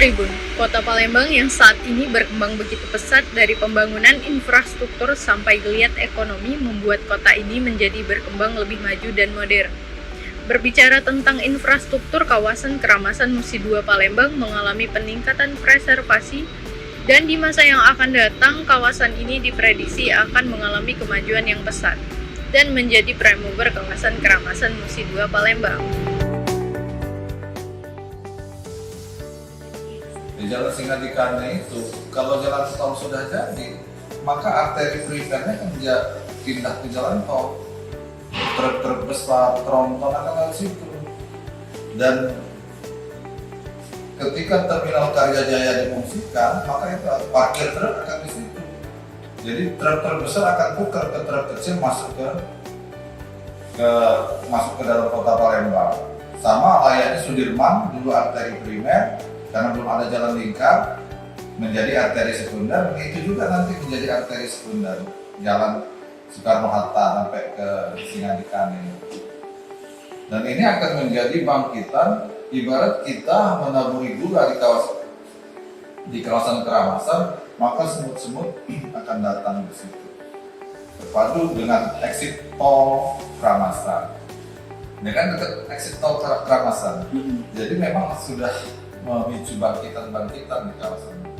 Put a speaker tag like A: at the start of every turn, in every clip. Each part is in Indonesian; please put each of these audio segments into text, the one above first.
A: Tribun, Kota Palembang yang saat ini berkembang begitu pesat dari pembangunan infrastruktur sampai geliat ekonomi membuat kota ini menjadi berkembang lebih maju dan modern. Berbicara tentang infrastruktur, kawasan Keramasan Musi 2 Palembang mengalami peningkatan preservasi dan di masa yang akan datang kawasan ini diprediksi akan mengalami kemajuan yang pesat dan menjadi prime mover kawasan Keramasan Musi 2 Palembang.
B: Di Jalan Singadikane itu, kalau jalan tol sudah jadi, maka arteri primernya kan pindah ke jalan tol. Truk-truk besar, tronton akan lewat situ. Dan ketika terminal Karyajaya dimungkinkan, maka itu parkir truk akan di situ. Jadi truk-truk besar akan tukar ke truk kecil masuk ke dalam kota Palembang. Sama layaknya Sudirman dulu arteri primer, karena belum ada jalan lingkar menjadi arteri sekunder, itu juga nanti menjadi arteri sekunder jalan Soekarno-Hatta sampai ke Singadikane. Dan ini akan menjadi bangkitan, ibarat kita menaburi gula di kawasan Keramasan, maka semut-semut akan datang ke situ. Terpadu dengan exit tol Keramasan. Ini kan dekat exit tol Keramasan. Jadi memang sudah memicu bangkitan-bangkitan di kawasan ini.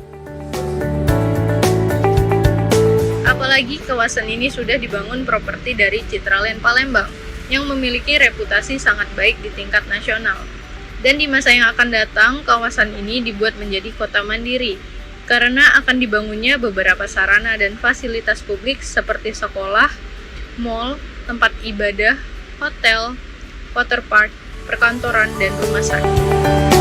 A: Apalagi kawasan ini sudah dibangun properti dari Citraland Palembang yang memiliki reputasi sangat baik di tingkat nasional. Dan di masa yang akan datang, kawasan ini dibuat menjadi kota mandiri karena akan dibangunnya beberapa sarana dan fasilitas publik seperti sekolah, mal, tempat ibadah, hotel, waterpark, perkantoran, dan rumah sakit.